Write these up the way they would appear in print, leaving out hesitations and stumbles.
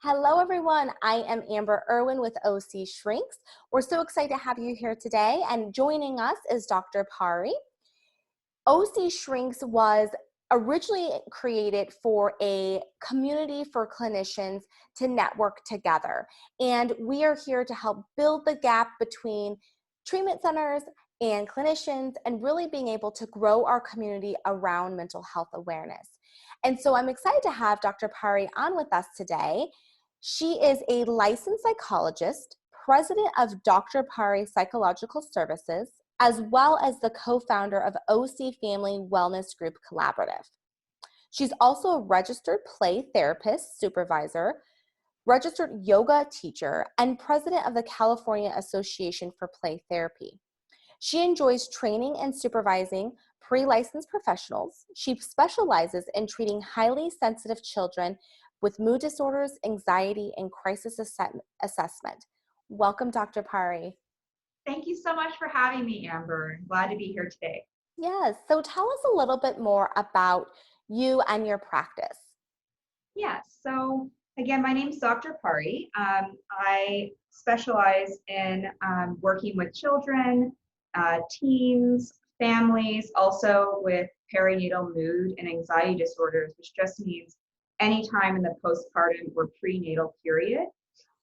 Hello, everyone. I am Amber Irwin with OC Shrinks. We're so excited to have you here today. And joining us is Dr. Parie. OC Shrinks was originally created for a community for clinicians to network together. And we are here to help build the gap between treatment centers and clinicians and really being able to grow our community around mental health awareness. And so I'm excited to have Dr. Parie on with us today. She is a licensed psychologist, president of Dr. Parie Psychological Services, as well as the co-founder of OC Family Wellness Group Collaborative. She's also a registered play therapist supervisor, registered yoga teacher, and president of the California Association for Play Therapy. She enjoys training and supervising pre-licensed professionals. She specializes in treating highly sensitive children with mood disorders, anxiety, and crisis assessment. Welcome, Dr. Parie. Thank you so much for having me, Amber. I'm glad to be here today. Yes, so tell us a little bit more about you and your practice. Yes, so again, my name is Dr. Parie. I specialize in working with children, teens, families, also with perinatal mood and anxiety disorders, which just means any time in the postpartum or prenatal period.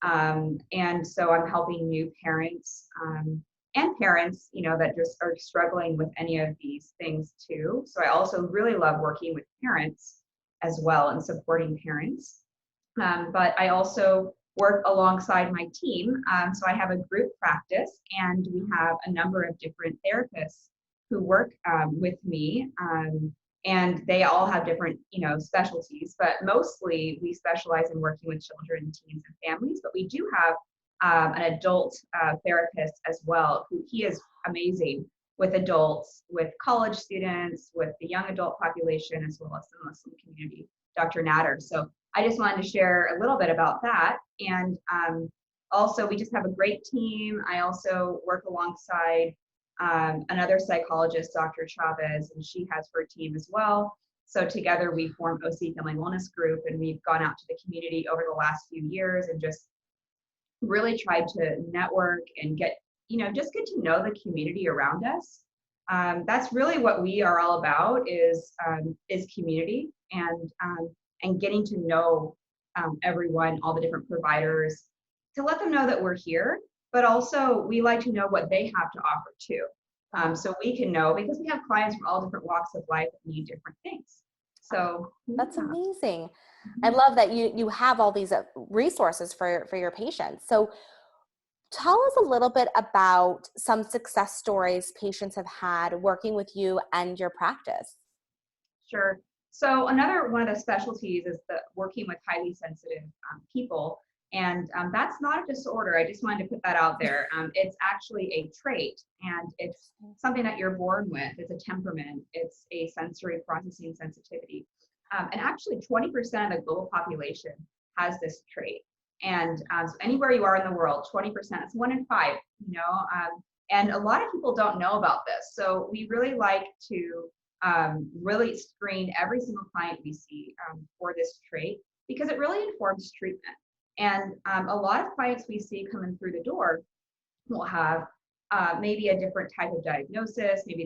And so I'm helping new parents and parents, that just are struggling with any of these things too. So I also really love working with parents as well and supporting parents. But I also work alongside my team. So I have a group practice and we have a number of different therapists who work with me. And they all have different, specialties, but mostly we specialize in working with children, teens, and families. But we do have an adult therapist as well, who he is amazing with adults, with college students, with the young adult population, as well as the Muslim community, Dr. Nader. So I just wanted to share a little bit about that. And also, we just have a great team. I also work alongside another psychologist, Dr. Chavez, and she has her team as well. So together we form OC Family Wellness Group, and we've gone out to the community over the last few years and just really tried to network and get to know the community around us. That's really what we are all about is community and getting to know everyone, all the different providers, to let them know that we're here. But also we like to know what they have to offer too. So we can know, because we have clients from all different walks of life that need different things. So that's amazing. I love that you have all these resources for your patients. So tell us a little bit about some success stories patients have had working with you and your practice. Sure. So another one of the specialties is the working with highly sensitive people. And that's not a disorder. I just wanted to put that out there. It's actually a trait, and it's something that you're born with. It's a temperament. It's a sensory processing sensitivity. And actually 20% of the global population has this trait. And so anywhere you are in the world, 20%, it's 1 in 5, and a lot of people don't know about this. So we really like to really screen every single client we see for this trait, because it really informs treatment. And a lot of clients we see coming through the door will have maybe a different type of diagnosis. Maybe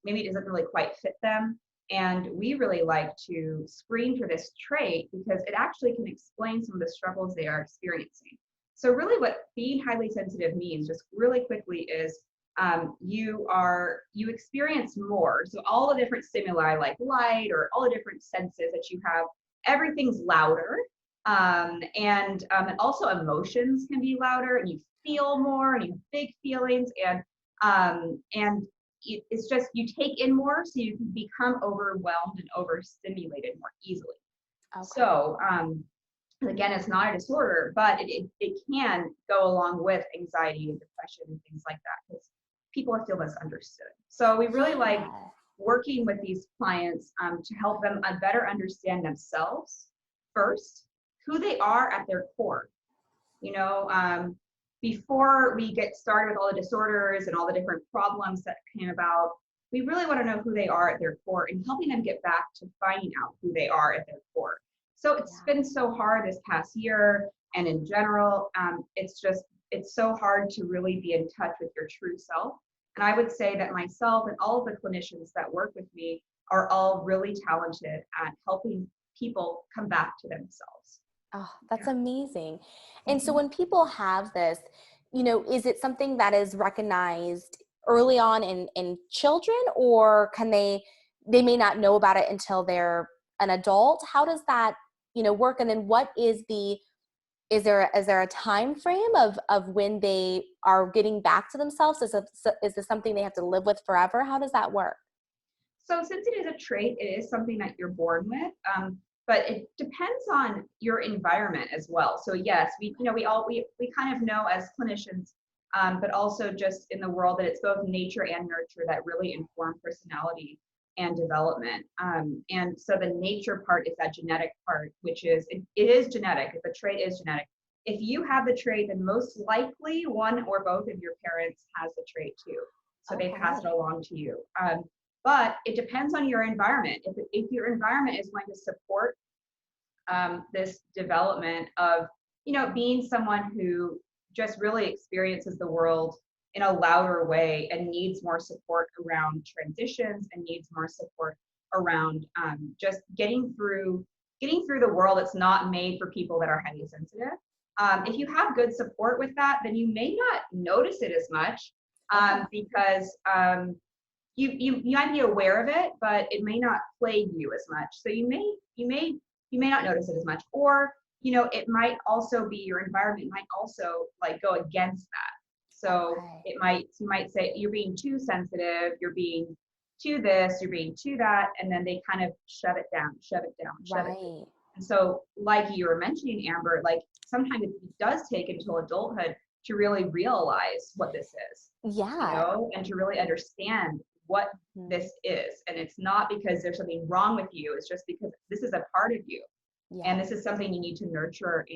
maybe it doesn't really quite fit them. And we really like to screen for this trait because it actually can explain some of the struggles they are experiencing. So really what being highly sensitive means, just really quickly, is you experience more. So all the different stimuli like light or all the different senses that you have, everything's louder. And also emotions can be louder, and you feel more, and you have big feelings, and it's just you take in more, so you can become overwhelmed and overstimulated more easily. Okay. So again, it's not a disorder, but it can go along with anxiety and depression and things like that, because people feel misunderstood. So we really like working with these clients to help them better understand themselves first, who they are at their core. Before we get started with all the disorders and all the different problems that came about, we really want to know who they are at their core and helping them get back to finding out who they are at their core. So it's Yeah. been so hard this past year, and in general, it's so hard to really be in touch with your true self. And I would say that myself and all of the clinicians that work with me are all really talented at helping people come back to themselves. Oh, that's Yeah. amazing. And so Mhm. when people have this, is it something that is recognized early on in children, or can they may not know about it until they're an adult? How does that, work? And then what is is there a time frame of when they are getting back to themselves? Is this something they have to live with forever? How does that work? So since it is a trait, it is something that you're born with. But it depends on your environment as well. So yes, we kind of know as clinicians, but also just in the world that it's both nature and nurture that really inform personality and development. And so the nature part is that genetic part, which is it is genetic. If the trait is genetic, if you have the trait, then most likely one or both of your parents has the trait too. So they pass it Okay. along to you. But it depends on your environment. If your environment is going to support this development of, being someone who just really experiences the world in a louder way and needs more support around transitions and needs more support around just getting through the world. It's not made for people that are highly sensitive. If you have good support with that, then you may not notice it as much Okay. because you might be aware of it, but it may not plague you as much. So you may not notice it as much, or it might also be your environment might also like go against that. So Okay. you might say you're being too sensitive, you're being too this, you're being too that, and then they kind of shut it down, shut it down, shut it down. Right. And so, like you were mentioning, Amber, like sometimes it does take until adulthood to really realize what this is, Yeah. and to really understand what Mhm. this is. And it's not because there's something wrong with you, it's just because this is a part of you. And Yeah. this is something you need to nurture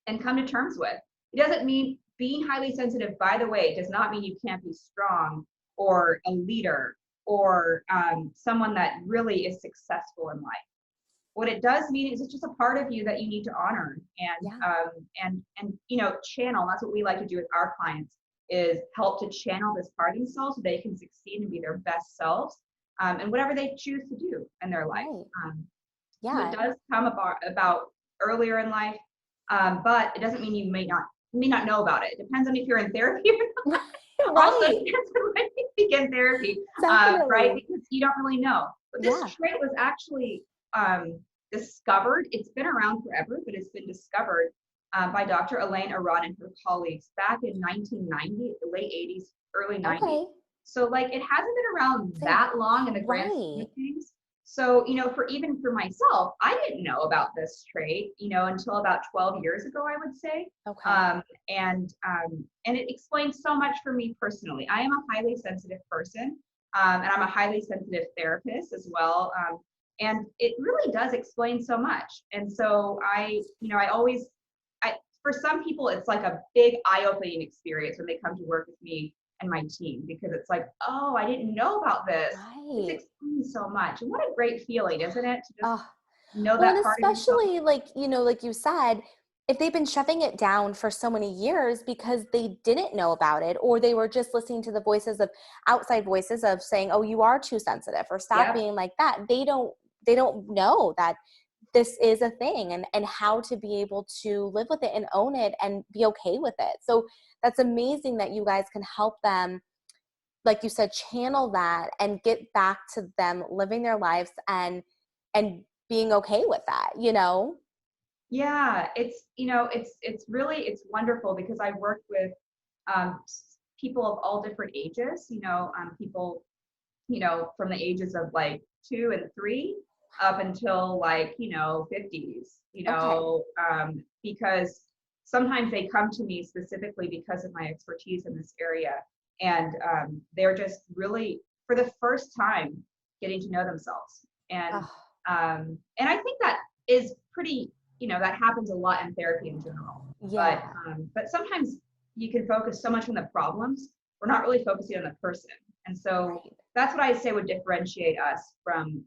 and come to terms with. It doesn't mean being highly sensitive, by the way, does not mean you can't be strong or a leader or someone that really is successful in life. What it does mean is it's just a part of you that you need to honor Yeah. and channel. That's what we like to do with our clients, is help to channel this part of themselves so they can succeed and be their best selves, and whatever they choose to do in their life. Right. um, so it Yeah. does come about earlier in life, but it doesn't mean you may not know about it. It depends on if you're in therapy or not. Also Right. depends on when you begin therapy, right? Definitely. Because you don't really know. But this Yeah. trait was actually discovered. It's been around forever, but it's been discovered by Dr. Elaine Aron and her colleagues back in 1990, the late 80s, early 90s. Okay. So like it hasn't been around So, that long in the grand scheme right. of things. So, for myself, I didn't know about this trait, until about 12 years ago, I would say. Okay. Um, and it explains so much for me personally. I am a highly sensitive person, and I'm a highly sensitive therapist as well. And it really does explain so much. And so for some people, it's like a big eye-opening experience when they come to work with me and my team, because it's like, oh, I didn't know about this. This Right. explains so much. And what a great feeling, isn't it? To just Oh, know well, and that part of yourself. especially like you said, if they've been shoving it down for so many years because they didn't know about it, or they were just listening to the voices of outside voices of saying, "Oh, you are too sensitive," or "Stop Yep. being like that." They don't know that this is a thing, and how to be able to live with it and own it and be okay with it. So that's amazing that you guys can help them, like you said, channel that and get back to them living their lives and being okay with that. Yeah, it's wonderful because I work with people of all different ages, people, from the ages of like 2 and 3 up until like, 50s, Okay. because sometimes they come to me specifically because of my expertise in this area. And they're just really, for the first time, getting to know themselves. Oh, And I think that is pretty, that happens a lot in therapy in general. But yeah. but sometimes you can focus so much on the problems, we're not really focusing on the person. And so Right. that's what I say would differentiate us from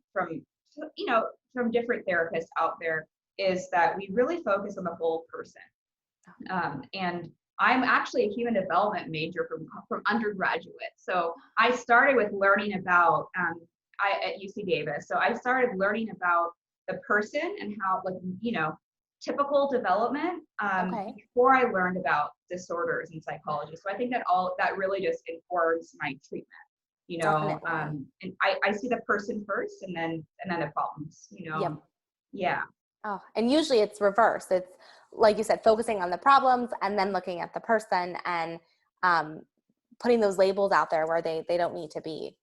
from different therapists out there. is that we really focus on the whole person. And I'm actually a human development major from undergraduate. So I started with learning about, at UC Davis. So I started learning about the person and how, like, typical development Okay. before I learned about disorders and psychology. So I think that really just informs my treatment, Definitely. and I see the person first and then the problems, Yep. yeah. Oh, and usually it's reverse. It's like you said, focusing on the problems and then looking at the person and um, putting those labels out there where they don't need to be.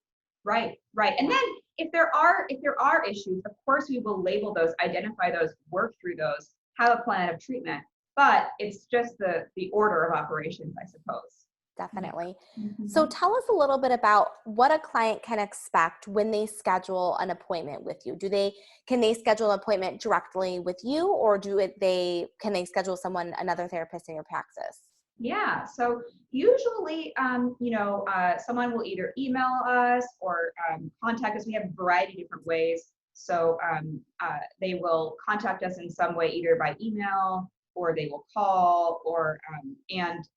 Right, right. And Yeah. then if there are issues, of course we will label those, identify those, work through those, have a plan of treatment. But it's just the order of operations, I suppose. Yeah. Definitely. So Mhm. tell us a little bit about what a client can expect when they schedule an appointment with you. Can they schedule an appointment directly with you, or can they schedule another therapist in your practice? Yeah, so usually, someone will either email us or contact us. We have a variety of different ways. So they will contact us in some way, either by email or they will call, and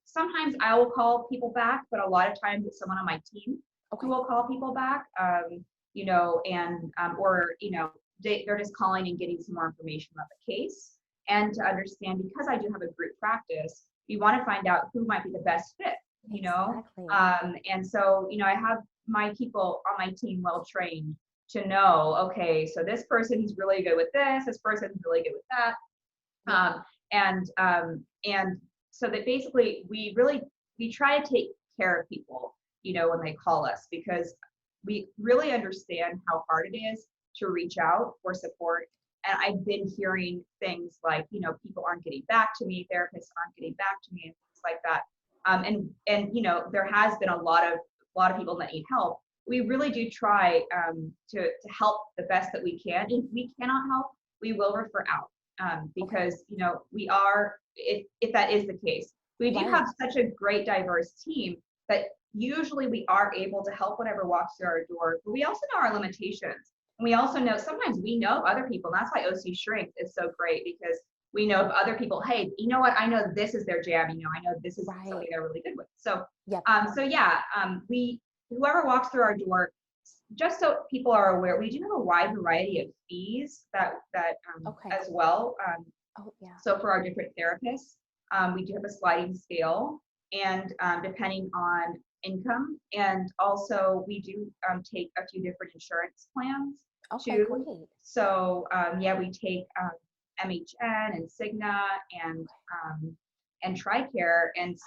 sometimes I will call people back, but a lot of times it's someone on my team who Okay. will call people back. And or they're just calling and getting some more information about the case and to understand, because I do have a group practice, we want to find out who might be the best fit, Exactly. and so I have my people on my team well trained to know, okay, so this person's really good with this person's really good with that, Yep. um, and so that basically we try to take care of people, when they call us, because we really understand how hard it is to reach out for support. And I've been hearing things like, people aren't getting back to me, therapists aren't getting back to me, and things like that. And there has been a lot of people that need help. We really do try to help the best that we can. If we cannot help, we will refer out, Okay. because we are, if that is the case, we do Right. have such a great diverse team that usually we are able to help whatever walks through our door, but we also know our limitations. And we also know, sometimes we know other people, and that's why OC Shrink is so great, because we know of other people, hey, you know what, I know this is their jam, I know this is something Right. they're really good with. So Yep. yeah, we whoever walks through our door, just so people are aware, we do have a wide variety of fees that Okay. as well. Oh, yeah. So for our different therapists, we do have a sliding scale, and depending on income, and also we do take a few different insurance plans Okay, too. great. So yeah, we take MHN and Cigna and TRICARE, and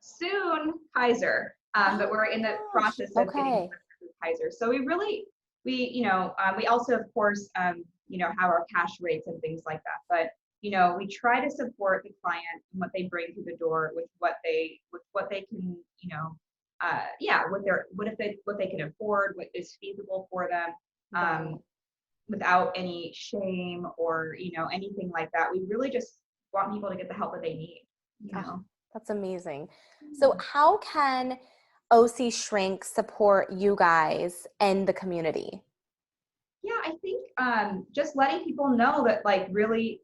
soon Kaiser. Oh But we're in the my gosh. process of getting Okay. Kaiser. So we also, of course, have our cash rates and things like that. But we try to support the client and what they bring through the door with what they can, yeah, what they can afford, what is feasible for them, Right. without any shame or anything like that. We really just want people to get the help that they need. You Oh, know. that's amazing. So Yeah. how can OC Shrink support you guys and the community? Yeah, I think just letting people know that, like, really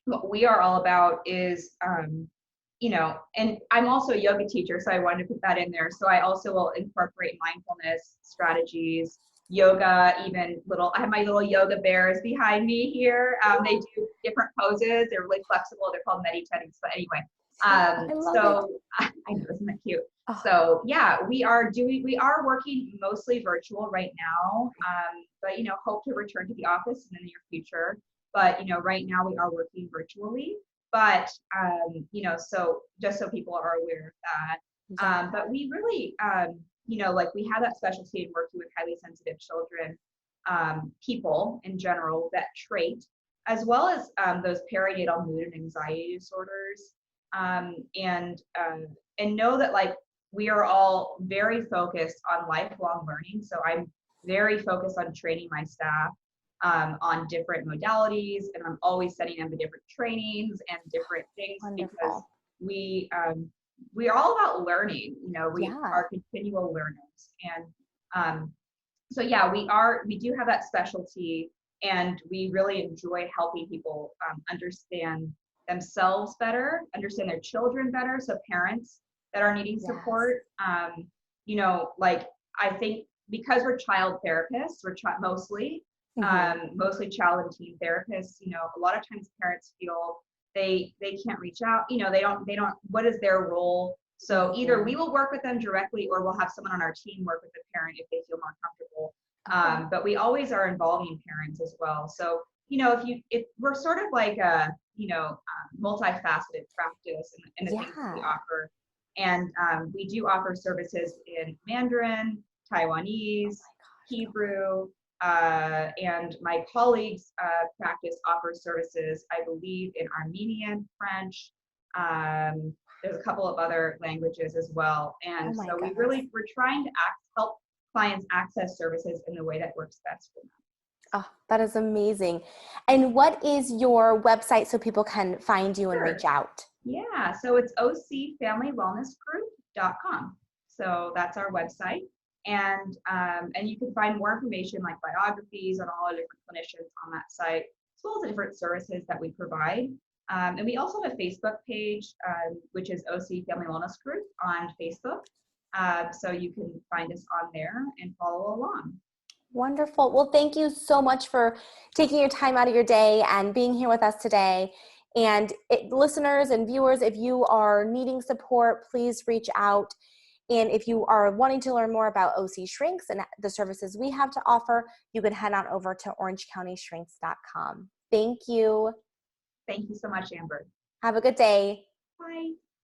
what we are all about is, and I'm also a yoga teacher, so I wanted to put that in there. So I also will incorporate mindfulness strategies, yoga, even I have my little yoga bears behind me here. They do different poses. They're really flexible. They're called meditations. But anyway, I love it. so I know, isn't that cute? Oh, So yeah, we are working mostly virtual right now, but hope to return to the office in the near future. But right now we are working virtually. But so just so people are aware of that. yeah. But we really, like, we have that specialty in working with highly sensitive children, people in general, that trait, as well as those perinatal mood and anxiety disorders, and know that, like, we are all very focused on lifelong learning. So I'm very focused on training my staff on different modalities, and I'm always sending them to different trainings and different things, because Wonderful. we are all about learning. We Yeah. are continual learners, and so yeah, we do have that specialty, And we really enjoy helping people understand themselves better, understand their children better. So parents that are needing Yes. support, like I think because we're child therapists, we're mostly, Hmm. mostly child and teen therapists. A lot of times parents feel they can't reach out. They don't. What is their role? So either Hmm. we will work with them directly, or we'll have someone on our team work with the parent if they feel more comfortable. Okay. But we always are involving parents as well. So if we're sort of like a multifaceted practice in the things that we Yeah. offer, and we do offer services in Mandarin, Oh Taiwanese, my gosh. Hebrew, and my colleagues' practice offers services, I believe, in Armenian, French. There's a couple of other languages as well, Oh and my so goodness. we're trying to help clients access services in the way that works best for them. Oh, that is amazing. And what is your website so people can find you and reach Sure. out? Yeah, so it's ocfamilywellnessgroup.com. So that's our website. And you can find more information like biographies on all the different clinicians on that site, as well as the different services that we provide. And we also have a Facebook page, which is OC Family Wellness Group on Facebook. So you can find us on there and follow along. Wonderful. Well, thank you so much for taking your time out of your day and being here with us today. And listeners and viewers, if you are needing support, please reach out. And if you are wanting to learn more about OC Shrinks and the services we have to offer, you can head on over to orangecountyshrinks.com. Thank you. Thank you so much, Amber. Have a good day. Bye.